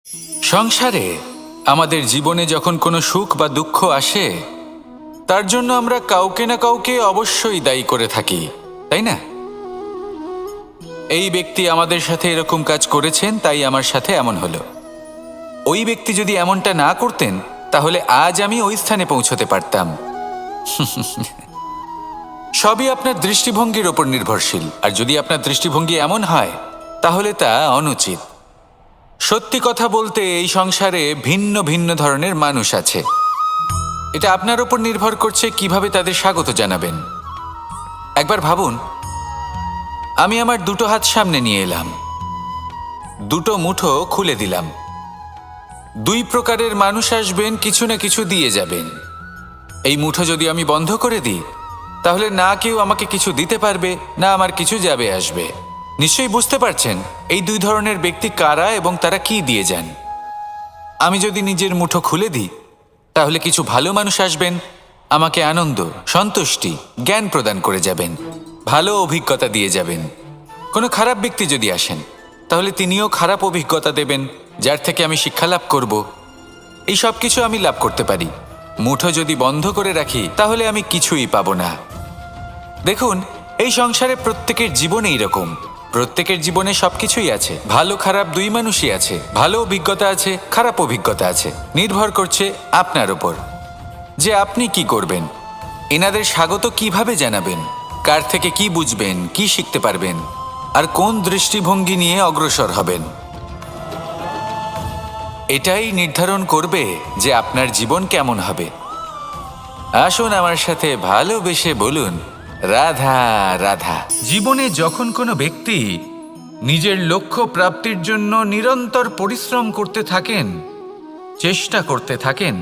সংসারে আমাদের জীবনে যখন কোনো সুখ বা দুঃখ আসে, তার জন্য আমরা কাউকে না কাউকে অবশ্যই দায়ী করে থাকি, তাই না? এই ব্যক্তি আমাদের সাথে এরকম কাজ করেছেন, তাই আমার সাথে এমন হলো। ওই ব্যক্তি যদি এমনটা না করতেন, তাহলে আজ আমি ওই স্থানে পৌঁছতে পারতাম। সবই আপনার দৃষ্টিভঙ্গির ওপর নির্ভরশীল, আর যদি আপনার দৃষ্টিভঙ্গি এমন হয়, তাহলে তা অনুচিত। সত্যি কথা বলতে, এই সংসারে ভিন্ন ভিন্ন ধরনের মানুষ আছে। এটা আপনার ওপর নির্ভর করছে কিভাবে তাদের স্বাগত জানাবেন। একবার ভাবুন, আমি আমার দুটো হাত সামনে নিয়ে এলাম, দুটো মুঠো খুলে দিলাম। দুই প্রকারের মানুষ আসবেন, কিছু না কিছু দিয়ে যাবেন। এই মুঠো যদি আমি বন্ধ করে দিই, তাহলে না কেউ আমাকে কিছু দিতে পারবে, না আমার কিছু যাবে আসবে। নিশ্চয়ই বুঝতে পারছেন এই দুই ধরনের ব্যক্তি কারা এবং তারা কি দিয়ে যান। আমি যদি নিজের মুঠো খুলে দিই, তাহলে কিছু ভালো মানুষ আসবেন, আমাকে আনন্দ, সন্তুষ্টি, জ্ঞান প্রদান করে যাবেন, ভালো অভিজ্ঞতা দিয়ে যাবেন। কোনো খারাপ ব্যক্তি যদি আসেন, তাহলে তিনিও খারাপ অভিজ্ঞতা দেবেন, যার থেকে আমি শিক্ষা লাভ করব। এই সব কিছু আমি লাভ করতে পারি। মুঠো যদি বন্ধ করে রাখি, তাহলে আমি কিছুই পাবো না। দেখুন, এই সংসারে প্রত্যেকের জীবনে এইরকম। প্রত্যেকের জীবনে সবকিছুই আছে, ভালো খারাপ দুই মানুষই আছে। ভালো অভিজ্ঞতা আছে, খারাপ অভিজ্ঞতা আছে। নির্ভর করছে আপনার ওপর যে আপনি কি করবেন, এনাদের স্বাগত কিভাবে জানাবেন, কার থেকে কি বুঝবেন, কি শিখতে পারবেন, আর কোন দৃষ্টিভঙ্গি নিয়ে অগ্রসর হবেন। এটাই নির্ধারণ করবে যে আপনার জীবন কেমন হবে। আসুন আমার সাথে ভালোবেসে বলুন, রাধা রাধা। জীবনে যখন কোনো ব্যক্তি নিজের লক্ষ্য প্রাপ্তির জন্য নিরন্তর পরিশ্রম করতে থাকেন, চেষ্টা করতে থাকেন,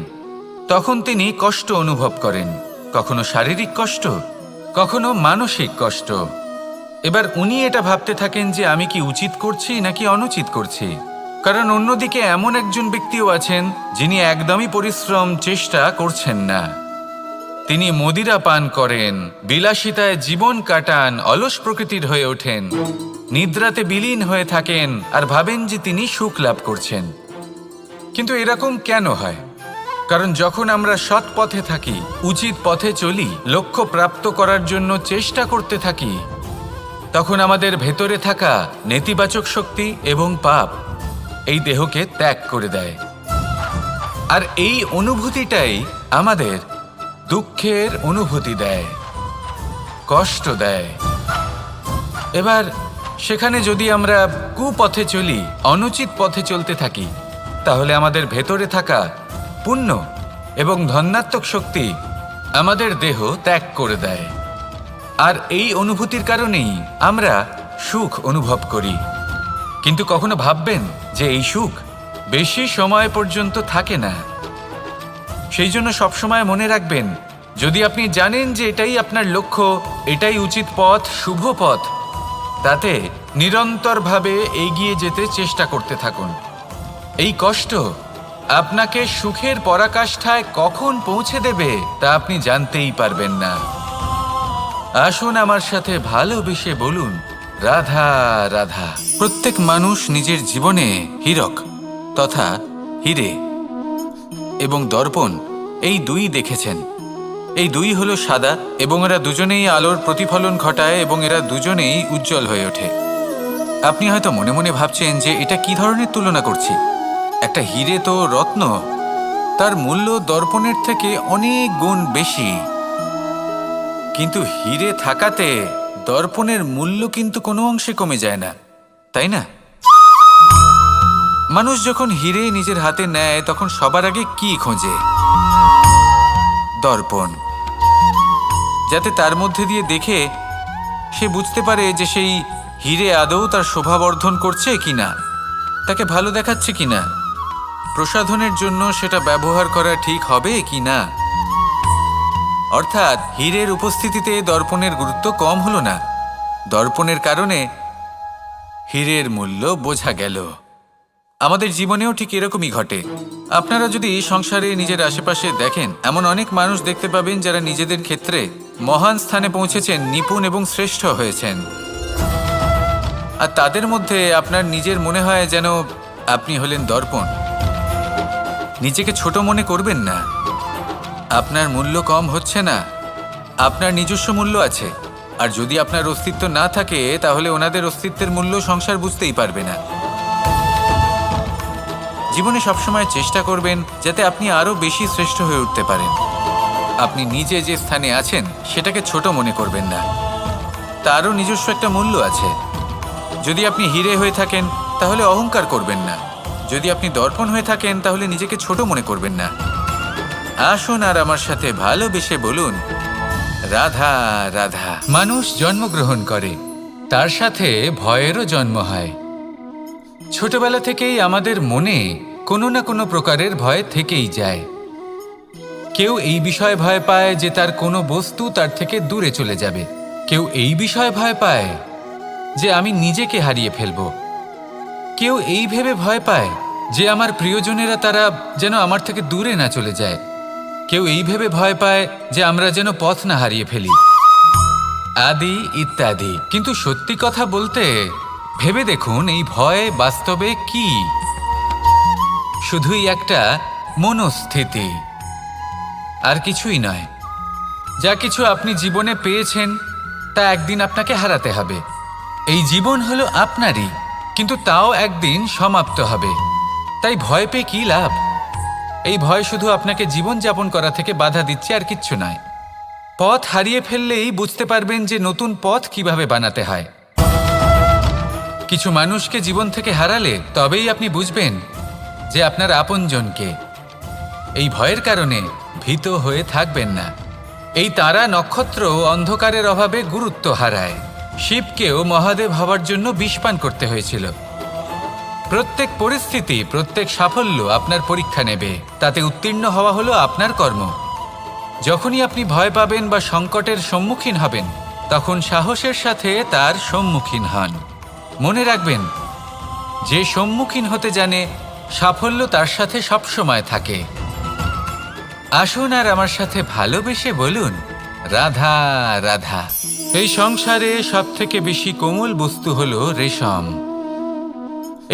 তখন তিনি কষ্ট অনুভব করেন। কখনো শারীরিক কষ্ট, কখনো মানসিক কষ্ট। এবার উনি এটা ভাবতে থাকেন যে আমি কি উচিত করছি নাকি অনুচিত করছি। কারণ অন্যদিকে এমন একজন ব্যক্তিও আছেন যিনি একদমই পরিশ্রম চেষ্টা করছেন না। তিনি মদিরা পান করেন, বিলাসিতায় জীবন কাটান, অলস প্রকৃতির হয়ে ওঠেন, নিদ্রাতে বিলীন হয়ে থাকেন আর ভাবেন যে তিনি সুখ লাভ করছেন। কিন্তু এরকম কেন হয়? কারণ যখন আমরা সৎ পথে থাকি, উচিত পথে চলি, লক্ষ্য প্রাপ্ত করার জন্য চেষ্টা করতে থাকি, তখন আমাদের ভেতরে থাকা নেতিবাচক শক্তি এবং পাপ এই দেহকে ত্যাগ করে দেয়। আর এই অনুভূতিটাই আমাদের দুঃখের অনুভূতি দেয়, কষ্ট দেয়। এবার সেখানে যদি আমরা কুপথে চলি, অনুচিত পথে চলতে থাকি, তাহলে আমাদের ভেতরে থাকা পুণ্য এবং ধনাত্মক শক্তি আমাদের দেহ ত্যাগ করে দেয়। আর এই অনুভূতির কারণেই আমরা সুখ অনুভব করি। কিন্তু কখনো ভাববেন যে এই সুখ বেশি সময় পর্যন্ত থাকে না। সেই জন্য সবসময় মনে রাখবেন, যদি আপনি জানেন যে এটাই আপনার লক্ষ্য, এটাই উচিত পথ, শুভ পথ, তাতে নিরন্তরভাবে এগিয়ে যেতে চেষ্টা করতে থাকুন। এই কষ্ট আপনাকে সুখের পরাকাষ্ঠায় কখন পৌঁছে দেবে তা আপনি জানতেই পারবেন না। আসুন আমার সাথে ভালোবেসে বলুন, রাধা রাধা। প্রত্যেক মানুষ নিজের জীবনে হীরক তথা হিরে এবং দর্পণ এই দুই দেখেছেন। এই দুই হলো সাদা এবং এরা দুজনেই আলোর প্রতিফলন ঘটায় এবং এরা দুজনেই উজ্জ্বল হয়ে ওঠে। আপনি হয়তো মনে মনে ভাবছেন যে এটা কি ধরনের তুলনা করছি। একটা হিরে তো রত্ন, তার মূল্য দর্পণের থেকে অনেক গুণ বেশি। কিন্তু হিরে থাকাতে দর্পণের মূল্য কিন্তু কোনো অংশে কমে যায় না, তাই না? মানুষ যখন হিরে নিজের হাতে নেয়, তখন সবার আগে কি খোঁজে? দর্পণ, যাতে তার মধ্যে দিয়ে দেখে সে বুঝতে পারে যে সেই হিরে আদৌ তার শোভাবর্ধন করছে কিনা, তাকে ভালো দেখাচ্ছে কিনা, প্রসাধনের জন্য সেটা ব্যবহার করা ঠিক হবে কিনা। অর্থাৎ হীরের উপস্থিতিতে দর্পণের গুরুত্ব কম হলো না। দর্পণের কারণে হীরের মূল্য বোঝা গেল। আমাদের জীবনেও ঠিক এরকমই ঘটে। আপনারা যদি সংসারে নিজের আশেপাশে দেখেন, এমন অনেক মানুষ দেখতে পাবেন যারা নিজেদের ক্ষেত্রে মহান স্থানে পৌঁছেছেন, নিপুণ এবং শ্রেষ্ঠ হয়েছেন। আর তাদের মধ্যে আপনার নিজের মনে হয় যেন আপনি হলেন দর্পণ। নিজেকে ছোট মনে করবেন না। আপনার মূল্য কম হচ্ছে না, আপনার নিজস্ব মূল্য আছে। আর যদি আপনার অস্তিত্ব না থাকে তাহলে ওনাদের অস্তিত্বের মূল্য সংসার বুঝতেই পারবে না। জীবনে সবসময় চেষ্টা করবেন যাতে আপনি আরও বেশি শ্রেষ্ঠ হয়ে উঠতে পারেন। আপনি নিজে যে স্থানে আছেন সেটাকে ছোট মনে করবেন না, তারও নিজস্ব একটা মূল্য আছে। যদি আপনি হিরে হয়ে থাকেন তাহলে অহংকার করবেন না, যদি আপনি দর্পণ হয়ে থাকেন তাহলে নিজেকে ছোট মনে করবেন না। আসুন আর আমার সাথে ভালোবেসে বলুন, রাধা রাধা। মানুষ জন্মগ্রহণ করে, তার সাথে ভয়েরও জন্ম হয়। ছোটবেলা থেকেই আমাদের মনে কোনো না কোনো প্রকারের ভয় থেকেই যায়। কেউ এই বিষয়ে ভয় পায় যে তার কোনো বস্তু তার থেকে দূরে চলে যাবে। কেউ এই বিষয়ে ভয় পায় যে আমি নিজেকে হারিয়ে ফেলব। কেউ এই ভেবে ভয় পায় যে আমার প্রিয়জনেরা তারা যেন আমার থেকে দূরে না চলে যায়। কেউ এই ভেবে ভয় পায় যে আমরা যেন পথ না হারিয়ে ফেলি, আদি ইত্যাদি। কিন্তু সত্যি কথা বলতে ভেবে দেখুন, এই ভয় বাস্তবে কি? শুধুই একটা মনস্থিতি, আর কিছুই নয়। যা কিছু আপনি জীবনে পেয়েছেন তা একদিন আপনাকে হারাতে হবে। এই জীবন হলো আপনারই, কিন্তু তাও একদিন সমাপ্ত হবে। তাই ভয় পেয়ে কি লাভ? এই ভয় শুধু আপনাকে জীবনযাপন করা থেকে বাধা দিচ্ছে, আর কিচ্ছু নয়। পথ হারিয়ে ফেললেই বুঝতে পারবেন যে নতুন পথ কিভাবে বানাতে হয়। কিছু মানুষকে জীবন থেকে হারালে তবেই আপনি বুঝবেন যে আপনার আপনজনকে। এই ভয়ের কারণে ভীত হয়ে থাকবেন না। এই তারা নক্ষত্র অন্ধকারের অভাবে গুরুত্ব হারায়। শিবকেও মহাদেব হওয়ার জন্য বিষ পান করতে হয়েছিল। প্রত্যেক পরিস্থিতি, প্রত্যেক সাফল্য আপনার পরীক্ষা নেবে, তাতে উত্তীর্ণ হওয়া হলো আপনার কর্ম। যখনই আপনি ভয় পাবেন বা সংকটের সম্মুখীন হবেন, তখন সাহসের সাথে তার সম্মুখীন হন। মনে রাখবেন, যে সম্মুখীন হতে জানে সাফল্য তার সাথে সবসময় থাকে। আসুন আর আমার সাথে ভালোবেসে বলুন, রাধা রাধা। এই সংসারে সবথেকে বেশি কোমল বস্তু হলো রেশম।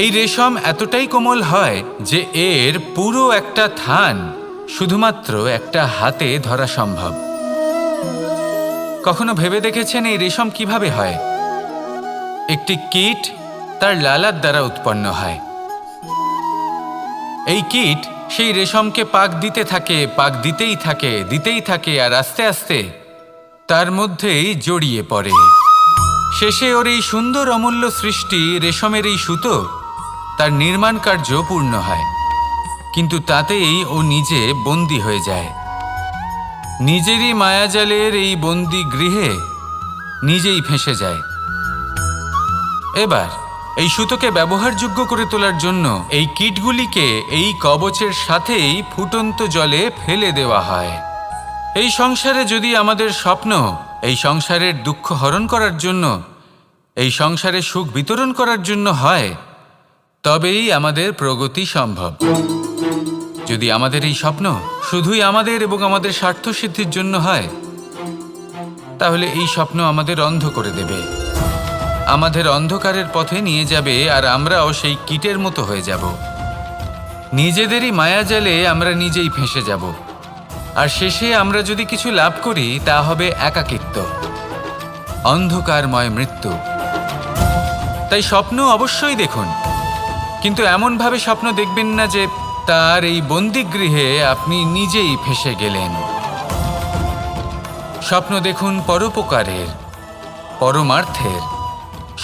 এই রেশম এতটাই কোমল হয় যে এর পুরো একটা থান শুধুমাত্র একটা হাতে ধরা সম্ভব। কখনো ভেবে দেখেছেন এই রেশম কিভাবে হয়? একটি কীট তার লালার দ্বারা উৎপন্ন হয়। এই কীট সেই রেশমকে পাক দিতে থাকে, পাক দিতেই থাকে, আর আস্তে আস্তে তার মধ্যেই জড়িয়ে পড়ে। শেষে ওর এই সুন্দর অমূল্য সৃষ্টি রেশমের এই সুতো, তার নির্মাণ কার্য পূর্ণ হয়। কিন্তু তাতেই ও নিজে বন্দী হয়ে যায়। নিজেরই মায়াজালের এই বন্দী গৃহে নিজেই ফেঁসে যায়। এবার এই সুতোকে ব্যবহারযোগ্য করে তোলার জন্য এই কীটগুলিকে এই কবচের সাথেই ফুটন্ত জলে ফেলে দেওয়া হয়। এই সংসারে যদি আমাদের স্বপ্ন এই সংসারের দুঃখ হরণ করার জন্য, এই সংসারে সুখ বিতরণ করার জন্য হয়, তবেই আমাদের প্রগতি সম্ভব। যদি আমাদের এই স্বপ্ন শুধুই আমাদের এবং আমাদের স্বার্থ সিদ্ধির জন্য হয়, তাহলে এই স্বপ্ন আমাদের অন্ধ করে দেবে, আমাদের অন্ধকারের পথে নিয়ে যাবে, আর আমরাও সেই কীটের মতো হয়ে যাব। নিজেদেরই মায়াজালে আমরা নিজেই ফেঁসে যাব, আর শেষে আমরা যদি কিছু লাভ করি তা হবে একাকিত্ব, অন্ধকারময় মৃত্যু। তাই স্বপ্ন অবশ্যই দেখুন, কিন্তু এমনভাবে স্বপ্ন দেখবেন না যে তার এই বন্দিগৃহে আপনি নিজেই ফেঁসে গেলেন। স্বপ্ন দেখুন পরোপকারের, পরমার্থের,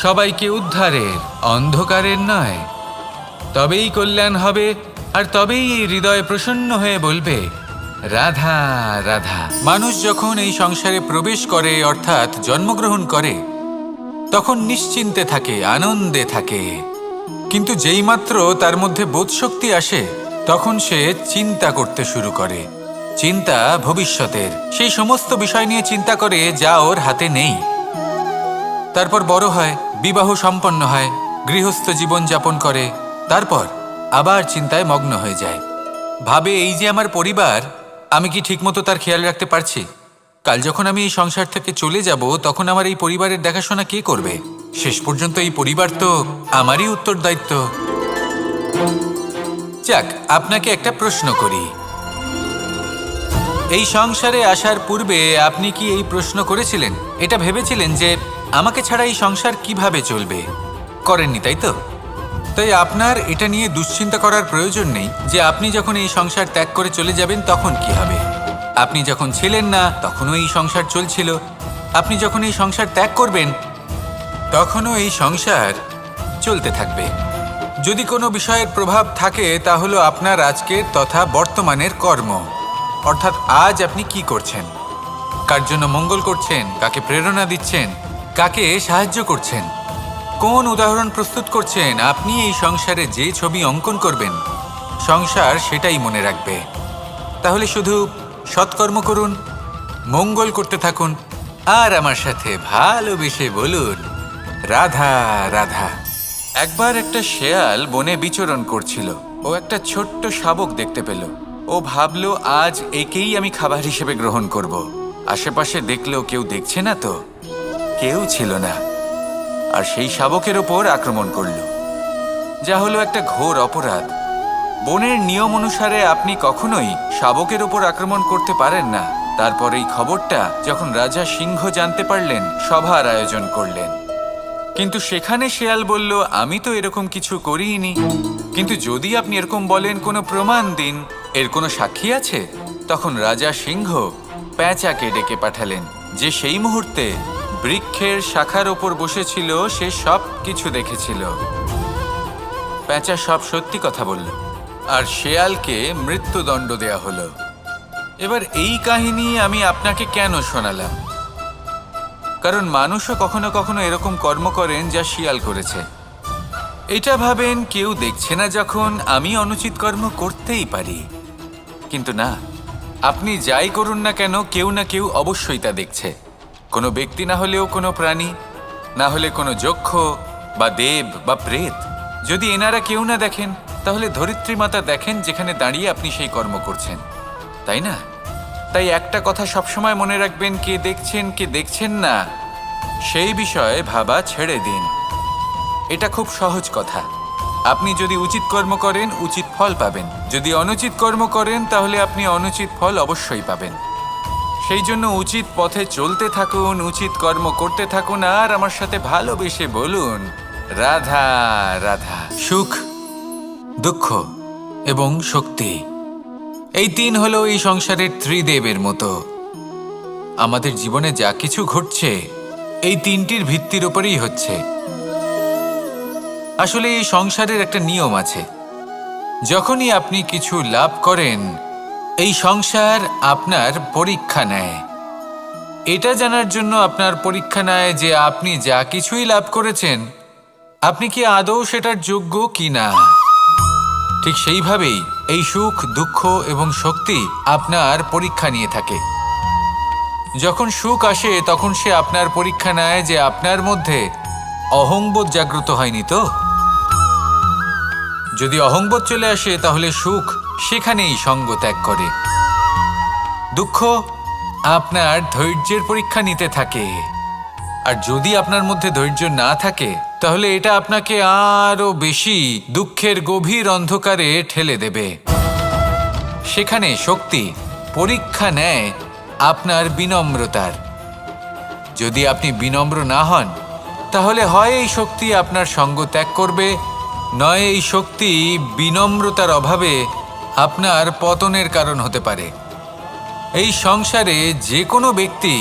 সবাইকে উদ্ধারের, অন্ধকারের নয়। তবেই কল্যাণ হবে, আর তবেই এই হৃদয় প্রসন্ন হয়ে বলবে, রাধা রাধা। মানুষ যখন এই সংসারে প্রবেশ করে, অর্থাৎ জন্মগ্রহণ করে, তখন নিশ্চিন্তে থাকে, আনন্দে থাকে। কিন্তু যেইমাত্র তার মধ্যে বোধশক্তি আসে, তখন সে চিন্তা করতে শুরু করে। চিন্তা ভবিষ্যতের, সেই সমস্ত বিষয় নিয়ে চিন্তা করে যা ওর হাতে নেই। তারপর বড় হয়, বিবাহ সম্পন্ন হয়, গৃহস্থ জীবন যাপন করে, তারপর আবার চিন্তায় মগ্ন হয়ে যায়। ভাবে, এই যে আমার পরিবার, আমি কি ঠিকমতো তার খেয়াল রাখতে পারছি? কাল যখন আমি এই সংসার থেকে চলে যাব, তখন আমার এই পরিবারের দেখাশোনা কে করবে? শেষ পর্যন্ত এই পরিবার তো আমারই উত্তরদায়িত্ব। যাক, আপনাকে একটা প্রশ্ন করি। এই সংসারে আসার পূর্বে আপনি কি এই প্রশ্ন করেছিলেন, এটা ভেবেছিলেন যে আমাকে ছাড়া এই সংসার কিভাবে চলবে? করেননি, তাই তো? তাই আপনার এটা নিয়ে দুশ্চিন্তা করার প্রয়োজন নেই যে আপনি যখন এই সংসার ত্যাগ করে চলে যাবেন তখন কি হবে। আপনি যখন ছিলেন না তখনও এই সংসার চলছিল, আপনি যখন এই সংসার ত্যাগ করবেন তখনও এই সংসার চলতে থাকবে। যদি কোনো বিষয়ের প্রভাব থাকে তা হলো আপনার আজকের তথা বর্তমানের কর্ম, অর্থাৎ আজ আপনি কি করছেন, কার জন্য মঙ্গল করছেন, কাকে প্রেরণা দিচ্ছেন, কাকে সাহায্য করছেন, কোন উদাহরণ প্রস্তুত করছেন। আপনি এই সংসারে যে ছবি অঙ্কন করবেন সংসার সেটাই মনে রাখবে। তাহলে শুধু সৎকর্ম করুন, মঙ্গল করতে থাকুন, আর আমার সাথে ভালোবেসে বলুন রাধা রাধা। একবার একটা শেয়াল বনে বিচরণ করছিল। ও একটা ছোট্ট শাবক দেখতে পেল। ও ভাবল, আজ একেই আমি খাবার হিসেবে গ্রহণ করব। আশেপাশে দেখলেও কেউ দেখছে না তো, কেউ ছিল না, আর সেই শাবকের ওপর আক্রমণ করল, যা হলো একটা ঘোর অপরাধ। বনের নিয়ম অনুসারে আপনি কখনোই শাবকের ওপর আক্রমণ করতে পারেন না। তারপর এই খবরটা যখন রাজা সিংহ জানতে পারলেন, সভার আয়োজন করলেন। কিন্তু সেখানে শেয়াল বলল, আমি তো এরকম কিছু করিনি। কিন্তু যদি আপনি এরকম বলেন, কোনো প্রমাণ দিন, এর কোনো সাক্ষী আছে? তখন রাজা সিংহ পেঁচাকে ডেকে পাঠালেন, যে সেই মুহূর্তে বৃক্ষের শাখার ওপর বসেছিল, সে সব কিছু দেখেছিল। পেঁচা সব সত্যি কথা বলল, আর শেয়ালকে মৃত্যুদণ্ড দেয়া হলো। এবার এই কাহিনী আমি আপনাকে কেন শোনালাম? কারণ মানুষও কখনো কখনো এরকম কর্ম করেন যা শিয়াল করেছে। এটা ভাবেন কেউ দেখছে না, যখন আমি অনুচিত কর্ম করতেই পারি। কিন্তু না, আপনি যাই করুন না কেন, কেউ না কেউ অবশ্যই তা দেখছে। কোনো ব্যক্তি না হলেও কোনো প্রাণী, না হলে কোনো যক্ষ বা দেব বা প্রেত। যদি এনারা কেউ না দেখেন, তাহলে ধরিত্রী মাতা দেখেন, যেখানে দাঁড়িয়ে আপনি সেই কর্ম করছেন, তাই না? তাই একটা কথা সবসময় মনে রাখবেন, কে দেখছেন কে দেখছেন না সেই বিষয়ে ভাবা ছেড়ে দিন। এটা খুব সহজ কথা। আপনি যদি উচিত কর্ম করেন, উচিত ফল পাবেন। যদি অনুচিত কর্ম করেন, তাহলে আপনি অনুচিত ফল অবশ্যই পাবেন। সেই জন্য উচিত পথে চলতে থাকুন, উচিত কর্ম করতে থাকুন, আর আমার সাথে ভালোবেসে বলুন রাধা রাধা। সুখ, দুঃখ এবং শক্তি, এই তিন হলো এই সংসারের ত্রিদেবের মতো। আমাদের জীবনে যা কিছু ঘটছে এই তিনটির ভিত্তির উপরেই হচ্ছে। আসলে এই সংসারের একটা নিয়ম আছে, যখনই আপনি কিছু লাভ করেন, এই সংসার আপনার পরীক্ষা নেয়। এটা জানার জন্য আপনার পরীক্ষা নেয় যে আপনি যা কিছুই লাভ করেছেন, আপনি কি আদৌ সেটার যোগ্য কি না। ঠিক সেইভাবেই এই সুখ, দুঃখ এবং শক্তি আপনার পরীক্ষা নিয়ে থাকে। যখন সুখ আসে, তখন সে আপনার পরীক্ষা নেয় যে আপনার মধ্যে অহংবোধ জাগ্রত হয়নি তো। যদি অহংবোধ চলে আসে, তাহলে সুখ সেখানেই সঙ্গ ত্যাগ করে। দুঃখ আপনার ধৈর্যের পরীক্ষা নিতে থাকে, আর যদি আপনার মধ্যে ধৈর্য না থাকে, তাহলে এটা আপনাকে আরো বেশি দুঃখের গভীর অন্ধকারে ঠেলে দেবে। সেখানে শক্তি পরীক্ষা নেয় আপনার বিনম্রতার। যদি আপনি বিনম্র না হন, তাহলে হয় এই শক্তি আপনার সঙ্গ ত্যাগ করবে, নয় এই শক্তি বিনম্রতার অভাবে আপনার পতনের কারণ হতে পারে। এই সংসারে যে কোনো ব্যক্তি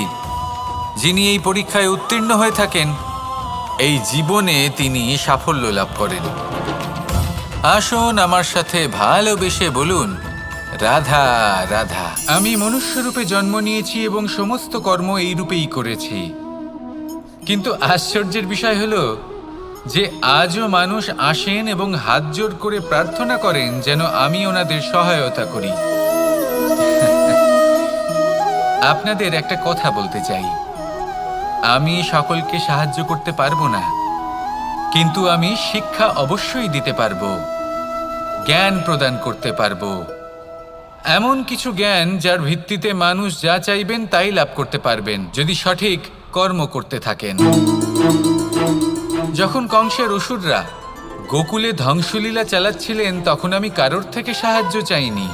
যিনি এই পরীক্ষায় উত্তীর্ণ হয়ে থাকেন, এই জীবনে তিনি সাফল্য লাভ করেন। আসুন আমার সাথে ভালোবেসে বলুন রাধা রাধা। আমি মনুষ্যরূপে জন্ম নিয়েছি এবং সমস্ত কর্ম এই রূপেই করেছি। কিন্তু আশ্চর্যের বিষয় হলো যে আজও মানুষ আসেন এবং হাত জোড় করে প্রার্থনা করেন যেন আমি ওনাদের সহায়তা করি। আপনাদের একটা কথা বলতে চাই, আমি সকলকে সাহায্য করতে পারবো না, কিন্তু আমি শিক্ষা অবশ্যই দিতে পারবো, জ্ঞান প্রদান করতে পারবো। এমন কিছু জ্ঞান যার ভিত্তিতে মানুষ যা চাইবেন তাই লাভ করতে পারবেন, যদি সঠিক কর্ম করতে থাকেন। যখন কংসের অসুররা গোকুলে ধ্বংসলীলা চালাচ্ছিলেন তখন আমি কারোর থেকে সাহায্য চাইনি।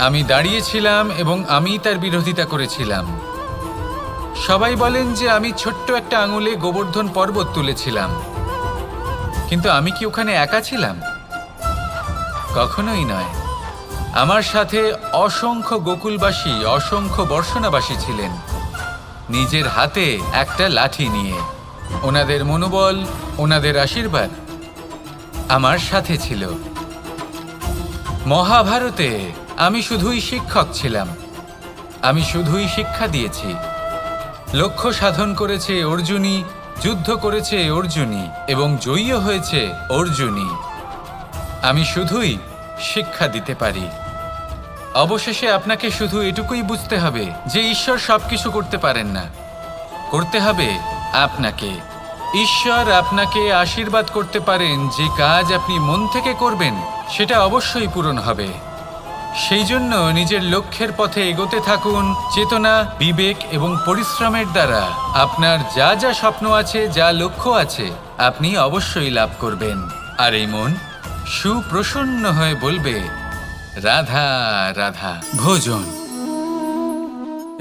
আমি দাঁড়িয়েছিলাম এবং আমি তার বিরোধিতা করেছিলাম। সবাই বলেন যে আমি ছোট্ট একটা আঙুলে গোবর্ধন পর্বত তুলেছিলাম, কিন্তু আমি কি ওখানে একা ছিলাম? কখনোই নয়। আমার সাথে অসংখ্য গোকুলবাসী, অসংখ্য বর্ষণাবাসী ছিলেন, নিজের হাতে একটা লাঠি নিয়ে। ওনাদের মনোবল, ওনাদের আশীর্বাদ আমার সাথে ছিল। মহাভারতে আমি শুধুই শিক্ষক ছিলাম, আমি শুধুই শিক্ষা দিয়েছি। লক্ষ্য সাধন করেছে অর্জুনই, যুদ্ধ করেছে অর্জুনই এবং জয়ীও হয়েছে অর্জুনই। আমি শুধুই শিক্ষা দিতে পারি। অবশেষে আপনাকে শুধু এটুকুই বুঝতে হবে যে ঈশ্বর সবকিছু করতে পারেন না, করতে হবে আপনাকে। ঈশ্বর আপনাকে আশীর্বাদ করতে পারেন, যে কাজ আপনি মন থেকে করবেন সেটা অবশ্যই পূরণ হবে। সেই জন্য নিজের লক্ষ্যের পথে এগোতে থাকুন, চেতনা, বিবেক এবং পরিশ্রমের দ্বারা আপনার যা যা স্বপ্ন আছে, যা লক্ষ্য আছে, আপনি অবশ্যই লাভ করবেন। আর এই মন সুপ্রসন্ন হয়ে বলবে, রাধা রাধা। ভোজন।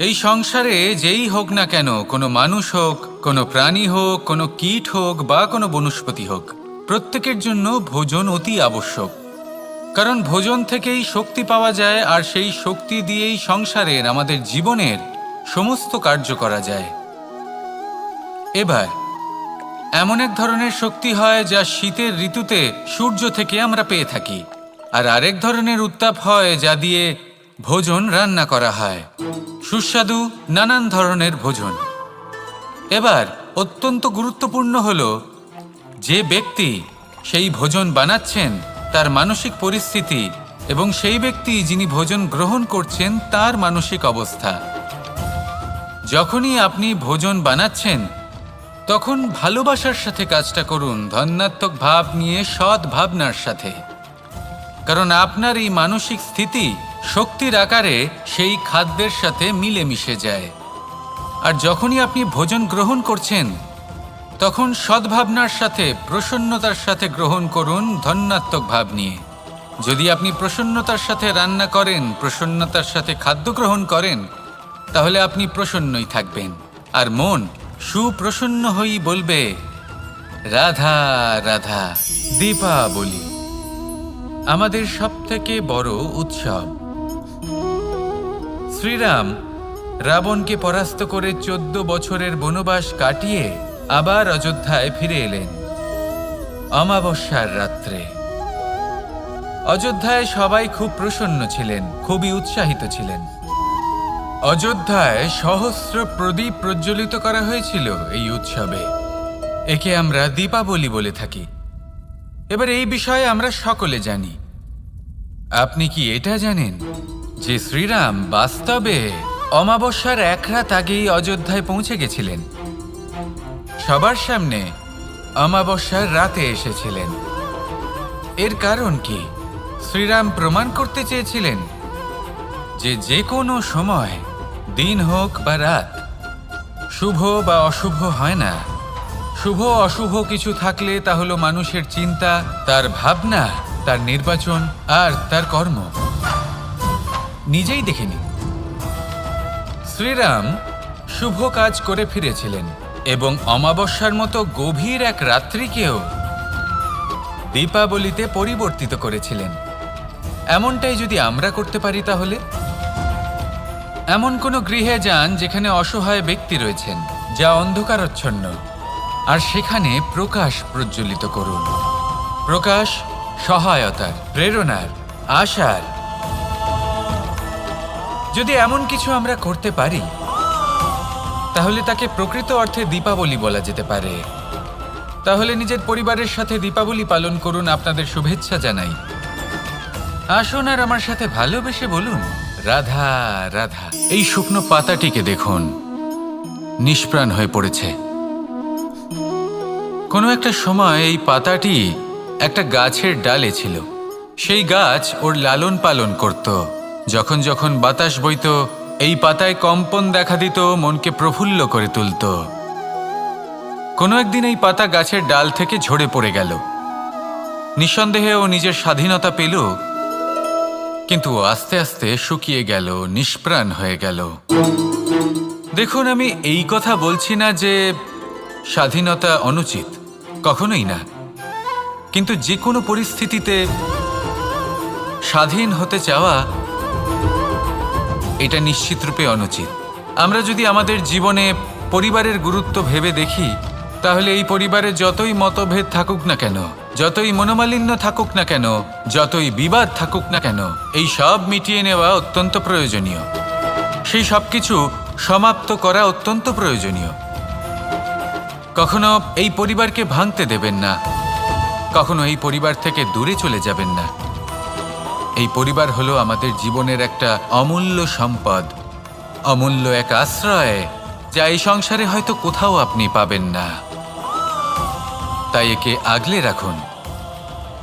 এই সংসারে যেই হোক না কেন, কোনো মানুষ হোক, কোনো প্রাণী হোক, কোনো কীট হোক বা কোনো বনস্পতি হোক, প্রত্যেকের জন্য ভোজন অতি আবশ্যক। কারণ ভোজন থেকেই শক্তি পাওয়া যায়, আর সেই শক্তি দিয়েই সংসারের, আমাদের জীবনের সমস্ত কার্য করা যায়। এবার এমন এক ধরনের শক্তি হয় যা শীতের ঋতুতে সূর্য থেকে আমরা পেয়ে থাকি, আর আরেক ধরনের উত্তাপ হয় যা দিয়ে ভোজন রান্না করা হয়, সুস্বাদু নানান ধরনের ভোজন। এবার অত্যন্ত গুরুত্বপূর্ণ হলো যে ব্যক্তি সেই ভোজন বানাচ্ছেন তার মানসিক পরিস্থিতি এবং সেই ব্যক্তি যিনি ভোজন গ্রহণ করছেন তার মানসিক অবস্থা। যখনই আপনি ভোজন বানাচ্ছেন তখন ভালোবাসার সাথে কাজটা করুন, ধন্যাত্মক ভাব নিয়ে, সৎ ভাবনার সাথে। কারণ আপনার এই মানসিক স্থিতি শক্তির আকারে সেই খাদ্যের সাথে মিলেমিশে যায়। আর যখনই আপনি ভোজন গ্রহণ করছেন তখন সদ্ভাবনার সাথে, প্রসন্নতার সাথে গ্রহণ করুন, ধন্যাত্মক ভাব নিয়ে। যদি আপনি প্রসন্নতার সাথে রান্না করেন, প্রসন্নতার সাথে খাদ্য গ্রহণ করেন, তাহলে আপনি প্রসন্নই থাকবেন। আর মন সুপ্রসন্ন হয়েই বলবে, রাধা রাধা। দীপাবলি আমাদের সবথেকে বড় উৎসব। শ্রীরাম রাবণকে পরাস্ত করে 14 বছরের বনবাস কাটিয়ে আবার অযোধ্যায় ফিরে এলেন অমাবস্যার রাত্রে। অযোধ্যায় সবাই খুব প্রসন্ন ছিলেন, খুবই উৎসাহিত ছিলেন। অযোধ্যায় সহস্র প্রদীপ প্রজ্বলিত করা হয়েছিল এই উৎসবে। একে আমরা দীপাবলি বলে থাকি। এবার এই বিষয়ে আমরা সকলে জানি। আপনি কি এটা জানেন যে শ্রীরাম বাস্তবে অমাবস্যার এক রাত আগেই অযোধ্যায় পৌঁছে গেছিলেন? সবার সামনে অমাবস্যার রাতে এসেছিলেন। এর কারণ কি? শ্রীরাম প্রমাণ করতে চেয়েছিলেন যে যে কোনো সময়, দিন হোক বা রাত, শুভ বা অশুভ হয় না। শুভ অশুভ কিছু থাকলে তা হলো মানুষের চিন্তা, তার ভাবনা, তার নির্বাচন আর তার কর্ম। নিজেই দেখে নিন, শ্রীরাম শুভ কাজ করে ফিরেছিলেন এবং অমাবস্যার মতো গভীর এক রাত্রিকেও দীপাবলিতে পরিবর্তিত করেছিলেন। এমনটাই যদি আমরা করতে পারি, তাহলে এমন কোনো গৃহে যান যেখানে অসহায় ব্যক্তি রয়েছেন, যা অন্ধকারাচ্ছন্ন, আর সেখানে প্রকাশ প্রজ্বলিত করুন। প্রকাশ সহায়তার, প্রেরণার, আশার। যদি এমন কিছু আমরা করতে পারি তাহলে তাকে প্রকৃত অর্থে দীপাবলি বলা যেতে পারে। তাহলে নিজের পরিবারের সাথে দীপাবলি পালন করুন। আপনাদের শুভেচ্ছা জানাই। আসুন আর আমার সাথে ভালোবেসে বলুন, রাধা রাধা। এই শুকনো পাতাটিকে দেখুন, নিষ্প্রাণ হয়ে পড়েছে। কোনো একটা সময় এই পাতাটি একটা গাছের ডালে ছিল। সেই গাছ ওর লালন পালন করত। যখন যখন বাতাস বইত, এই পাতায় কম্পন দেখা দিত, মনকে প্রফুল্ল করে তুলত। কোনো একদিন এই পাতা গাছের ডাল থেকে ঝরে পড়ে গেল। নিঃসন্দেহে ও নিজের স্বাধীনতা পেল, কিন্তু আস্তে আস্তে শুকিয়ে গেল, নিষ্প্রাণ হয়ে গেল। দেখুন, আমি এই কথা বলছি না যে স্বাধীনতা অনুচিত, কখনোই না। কিন্তু যে কোনো পরিস্থিতিতে স্বাধীন হতে চাওয়া এটা নিশ্চিতরূপে অনুচিত। আমরা যদি আমাদের জীবনে পরিবারের গুরুত্ব ভেবে দেখি, তাহলে এই পরিবারে যতই মতভেদ থাকুক না কেন, যতই মনোমালিন্য থাকুক না কেন, যতই বিবাদ থাকুক না কেন, এই সব মিটিয়ে নেওয়া অত্যন্ত প্রয়োজনীয়। সেই সব কিছু সমাপ্ত করা অত্যন্ত প্রয়োজনীয়। কখনো এই পরিবারকে ভাঙতে দেবেন না, কখনো এই পরিবার থেকে দূরে চলে যাবেন না। এই পরিবার হলো আমাদের জীবনের একটা অমূল্য সম্পদ, অমূল্য এক আশ্রয়, যা এই সংসারে হয়তো কোথাও আপনি পাবেন না। তাই একে আগলে রাখুন।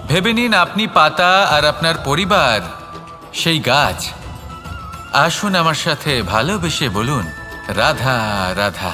ভেবে নিন আপনি পাতা আর আপনার পরিবার সেই গাছ। আসুন আমার সাথে ভালোবেসে বলুন, রাধা রাধা।